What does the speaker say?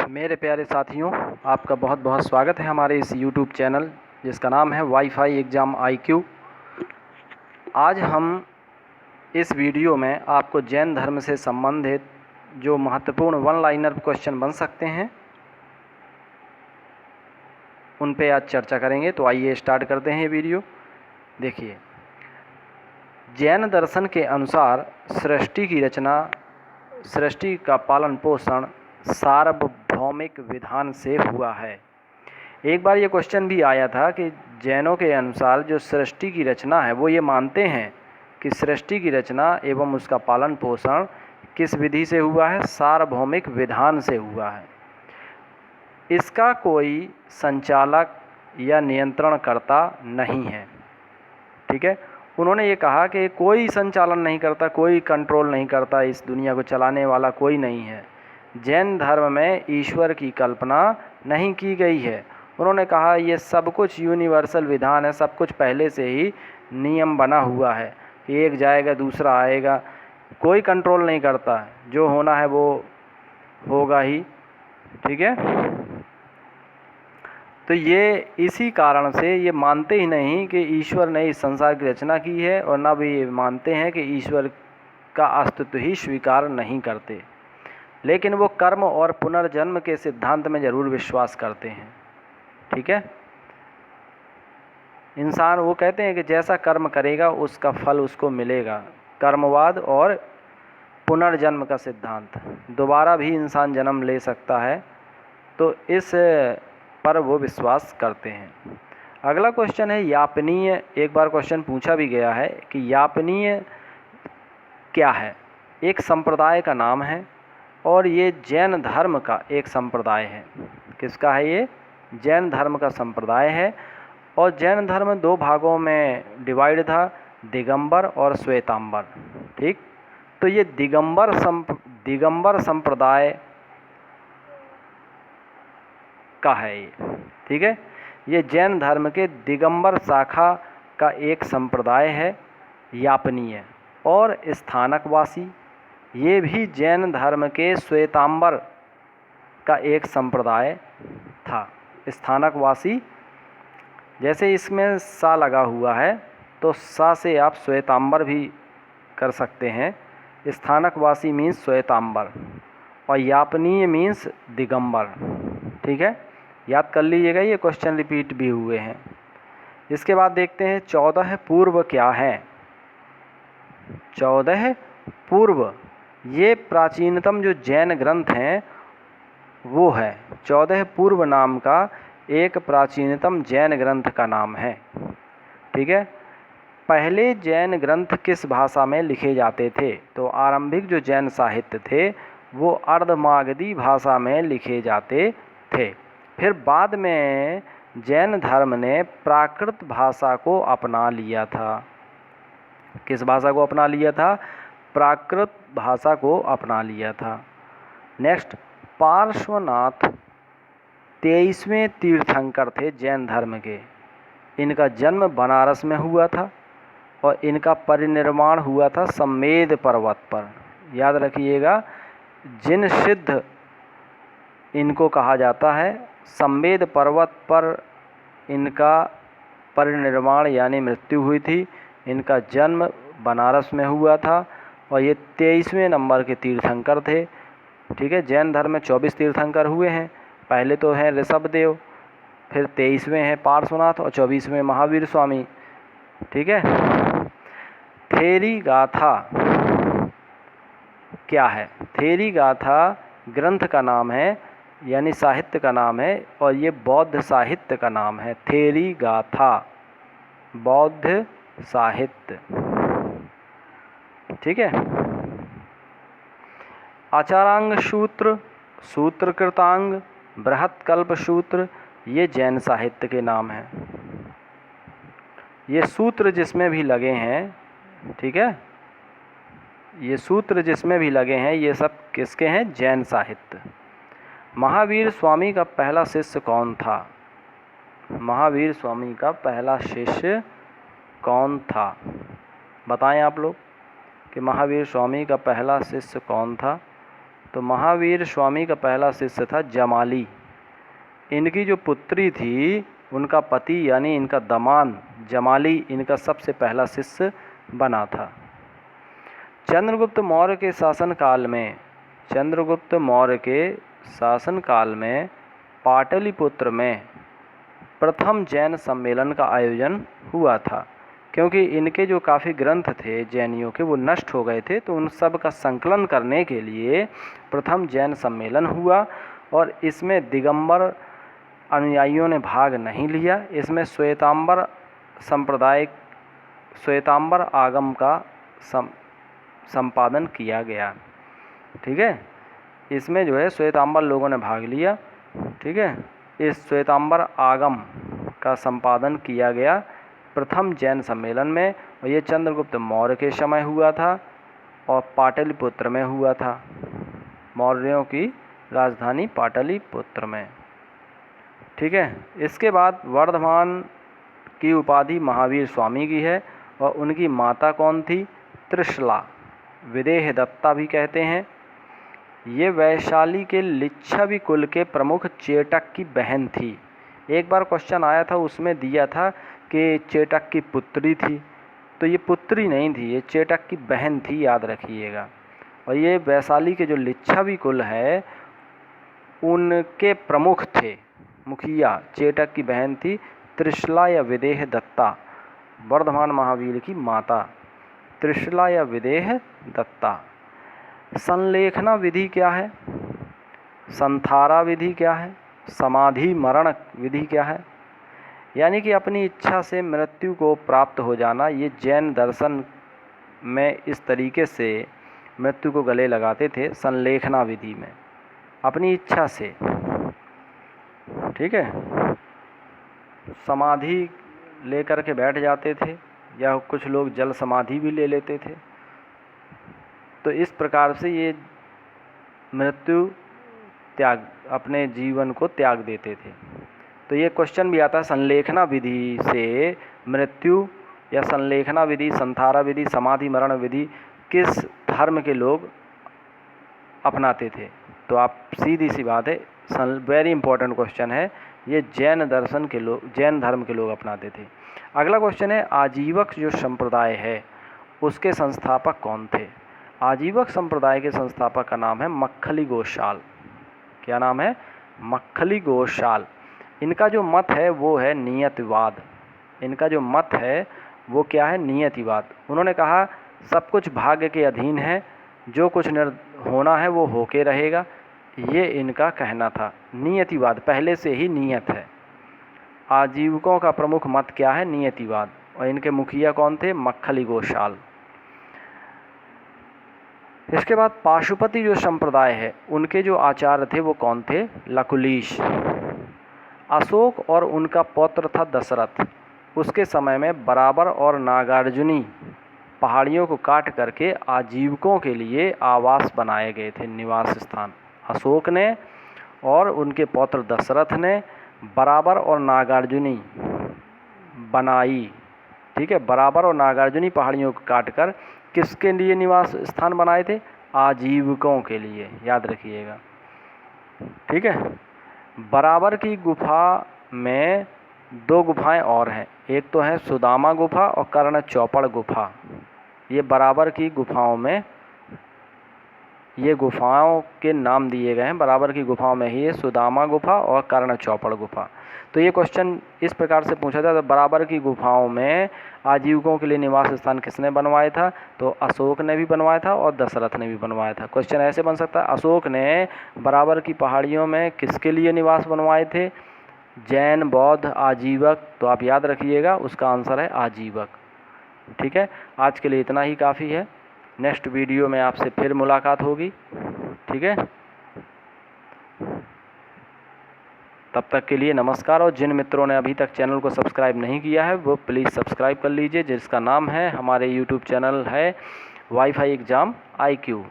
मेरे प्यारे साथियों, आपका बहुत बहुत स्वागत है हमारे इस YouTube चैनल जिसका नाम है वाईफाई एग्ज़ाम IQ। आज हम इस वीडियो में आपको जैन धर्म से संबंधित जो महत्वपूर्ण वन लाइनर क्वेश्चन बन सकते हैं उन पे आज चर्चा करेंगे। तो आइए स्टार्ट करते हैं ये वीडियो। देखिए, जैन दर्शन के अनुसार सृष्टि का पालन पोषण सार्वभौमिक विधान से हुआ है। एक बार ये क्वेश्चन भी आया था कि जैनों के अनुसार जो सृष्टि की रचना है वो ये मानते हैं कि सृष्टि की रचना एवं उसका पालन पोषण किस विधि से हुआ है? सार्वभौमिक विधान से हुआ है। इसका कोई संचालक या नियंत्रणकर्ता नहीं है। ठीक है, उन्होंने ये कहा कि कोई संचालन नहीं करता, कोई कंट्रोल नहीं करता, इस दुनिया को चलाने वाला कोई नहीं है। जैन धर्म में ईश्वर की कल्पना नहीं की गई है। उन्होंने कहा ये सब कुछ यूनिवर्सल विधान है, सब कुछ पहले से ही नियम बना हुआ है कि एक जाएगा दूसरा आएगा, कोई कंट्रोल नहीं करता, जो होना है वो होगा ही। ठीक है, तो ये इसी कारण से ये मानते ही नहीं कि ईश्वर ने इस संसार की रचना की है, और ना भी ये मानते हैं कि ईश्वर का अस्तित्व ही स्वीकार नहीं करते। लेकिन वो कर्म और पुनर्जन्म के सिद्धांत में ज़रूर विश्वास करते हैं। ठीक है, इंसान वो कहते हैं कि जैसा कर्म करेगा उसका फल उसको मिलेगा। कर्मवाद और पुनर्जन्म का सिद्धांत, दोबारा भी इंसान जन्म ले सकता है, तो इस पर वो विश्वास करते हैं। अगला क्वेश्चन है यापनीय। एक बार क्वेश्चन पूछा भी गया है कि यापनीय क्या है? एक संप्रदाय का नाम है और ये जैन धर्म का एक संप्रदाय है। किसका है ये? जैन धर्म का संप्रदाय है। और जैन धर्म दो भागों में डिवाइड था, दिगंबर और श्वेतांबर। ठीक, तो ये दिगंबर संप्रदाय का है ये। ठीक है, ये जैन धर्म के दिगंबर शाखा का एक संप्रदाय है यापनीय। और स्थानकवासी, ये भी जैन धर्म के श्वेतांबर का एक संप्रदाय था। स्थानकवासी, जैसे इसमें सा लगा हुआ है तो सा से आप श्वेतांबर भी कर सकते हैं। स्थानकवासी मीन्स श्वेतांबर और यापनीय मीन्स दिगंबर। ठीक है, याद कर लीजिएगा, ये क्वेश्चन रिपीट भी हुए हैं। इसके बाद देखते हैं 14 पूर्व क्या है। 14 पूर्व ये प्राचीनतम जो जैन ग्रंथ हैं वो है। 14 पूर्व नाम का एक प्राचीनतम जैन ग्रंथ का नाम है। ठीक है, पहले जैन ग्रंथ किस भाषा में लिखे जाते थे? तो आरंभिक जो जैन साहित्य थे वो अर्धमागधी भाषा में लिखे जाते थे। फिर बाद में जैन धर्म ने प्राकृत भाषा को अपना लिया था। किस भाषा को अपना लिया था? प्राकृत भाषा को अपना लिया था। नेक्स्ट, पार्श्वनाथ 23वें तीर्थंकर थे जैन धर्म के। इनका जन्म बनारस में हुआ था और इनका परिनिर्वाण हुआ था सम्मेद पर्वत पर। याद रखिएगा, जिन सिद्ध इनको कहा जाता है, सम्मेद पर्वत पर इनका परिनिर्वाण यानी मृत्यु हुई थी। इनका जन्म बनारस में हुआ था और ये 23वें नंबर के तीर्थंकर थे। ठीक है, जैन धर्म में 24 तीर्थंकर हुए हैं। पहले तो हैं ऋषभदेव, फिर 23वें हैं पार्श्वनाथ और 24वें महावीर स्वामी। ठीक है, थेरी गाथा क्या है? थेरी गाथा ग्रंथ का नाम है यानी साहित्य का नाम है और ये बौद्ध साहित्य का नाम है। थेरी गाथा बौद्ध साहित्य। ठीक है, आचारांग सूत्र, सूत्रकृतांग, बृहत्कल्प सूत्र, ये जैन साहित्य के नाम हैं। ये सूत्र जिसमें भी लगे हैं, ठीक है, ये सूत्र जिसमें भी लगे हैं ये सब किसके हैं? जैन साहित्य। महावीर स्वामी का पहला शिष्य कौन था? महावीर स्वामी का पहला शिष्य कौन था? बताएं आप लोग कि महावीर स्वामी का पहला शिष्य कौन था? तो महावीर स्वामी का पहला शिष्य था जमाली। इनकी जो पुत्री थी उनका पति यानी इनका दामाद जमाली इनका सबसे पहला शिष्य बना था। चंद्रगुप्त मौर्य के शासनकाल में पाटलिपुत्र में प्रथम जैन सम्मेलन का आयोजन हुआ था। क्योंकि इनके जो काफ़ी ग्रंथ थे जैनियों के वो नष्ट हो गए थे, तो उन सब का संकलन करने के लिए प्रथम जैन सम्मेलन हुआ और इसमें दिगंबर अनुयायियों ने भाग नहीं लिया। इसमें श्वेतांबर आगम का संपादन किया गया। ठीक है, इसमें जो है श्वेतांबर लोगों ने भाग लिया। ठीक है, इस श्वेतांबर आगम का संपादन किया गया प्रथम जैन सम्मेलन में, और ये चंद्रगुप्त मौर्य के समय हुआ था और पाटलिपुत्र में हुआ था, मौर्यों की राजधानी पाटलिपुत्र में। ठीक है, इसके बाद वर्धमान की उपाधि महावीर स्वामी की है और उनकी माता कौन थी? त्रिशला, विदेह दत्ता भी कहते हैं। ये वैशाली के लिच्छवी कुल के प्रमुख चेटक की बहन थी। एक बार क्वेश्चन आया था, उसमें दिया था कि चेटक की पुत्री थी, तो ये पुत्री नहीं थी, ये चेटक की बहन थी, याद रखिएगा। और ये वैशाली के जो लिच्छवी कुल है उनके प्रमुख थे, मुखिया चेटक की बहन थी त्रिशला या विदेह दत्ता, वर्धमान महावीर की माता त्रिशला या विदेह दत्ता। संलेखना विधि क्या है? संथारा विधि क्या है? समाधि मरण विधि क्या है? यानी कि अपनी इच्छा से मृत्यु को प्राप्त हो जाना। ये जैन दर्शन में इस तरीके से मृत्यु को गले लगाते थे, संलेखना विधि में, अपनी इच्छा से। ठीक है, समाधि लेकर के बैठ जाते थे या कुछ लोग जल समाधि भी ले लेते थे। तो इस प्रकार से ये मृत्यु त्याग, अपने जीवन को त्याग देते थे। तो ये क्वेश्चन भी आता है, संलेखना विधि से मृत्यु या संलेखना विधि, संथारा विधि, समाधि मरण विधि किस धर्म के लोग अपनाते थे? तो आप सीधी सी बात है, वेरी इंपॉर्टेंट क्वेश्चन है, ये जैन दर्शन के लोग, जैन धर्म के लोग अपनाते थे। अगला क्वेश्चन है, आजीवक जो संप्रदाय है उसके संस्थापक कौन थे? आजीवक संप्रदाय के संस्थापक का नाम है मक्खली गोशाल। क्या नाम है? मक्खली गोशाल। इनका जो मत है वो है नियतिवाद। इनका जो मत है वो क्या है? नियतिवाद। उन्होंने कहा सब कुछ भाग्य के अधीन है, जो कुछ होना है वो होके रहेगा, ये इनका कहना था। नियतिवाद, पहले से ही नियत है। आजीवकों का प्रमुख मत क्या है? नियतिवाद। और इनके मुखिया कौन थे? मक्खली गोशाल। इसके बाद पाशुपति जो संप्रदाय है उनके जो आचार्य थे वो कौन थे? लकुलीश। अशोक और उनका पौत्र था दशरथ, उसके समय में बराबर और नागार्जुनी पहाड़ियों को काट करके आजीवकों के लिए आवास बनाए गए थे, निवास स्थान। अशोक ने और उनके पौत्र दशरथ ने बराबर और नागार्जुनी बनाई। ठीक है, बराबर और नागार्जुनी पहाड़ियों को काटकर किसके लिए निवास स्थान बनाए थे? आजीवकों के लिए, याद रखिएगा। ठीक है, बराबर की गुफा में दो गुफाएं और हैं, एक तो है सुदामा गुफा और कर्ण चौपड़ गुफा। ये बराबर की गुफाओं में, ये गुफाओं के नाम दिए गए हैं, बराबर की गुफाओं में ही है सुदामा गुफा और कर्ण चौपड़ गुफा। तो ये क्वेश्चन इस प्रकार से पूछा था, तो बराबर की गुफाओं में आजीवकों के लिए निवास स्थान किसने बनवाया था? तो अशोक ने भी बनवाया था और दशरथ ने भी बनवाया था। क्वेश्चन ऐसे बन सकता है, अशोक ने बराबर की पहाड़ियों में किसके लिए निवास बनवाए थे? जैन, बौद्ध, आजीवक। तो आप याद रखिएगा, उसका आंसर है आजीवक। ठीक है, आज के लिए इतना ही काफ़ी है। नेक्स्ट वीडियो में आपसे फिर मुलाकात होगी। ठीक है, तब तक के लिए नमस्कार। और जिन मित्रों ने अभी तक चैनल को सब्सक्राइब नहीं किया है वो प्लीज़ सब्सक्राइब कर लीजिए, जिसका नाम है, हमारे यूट्यूब चैनल है वाईफाई एग्ज़ाम IQ।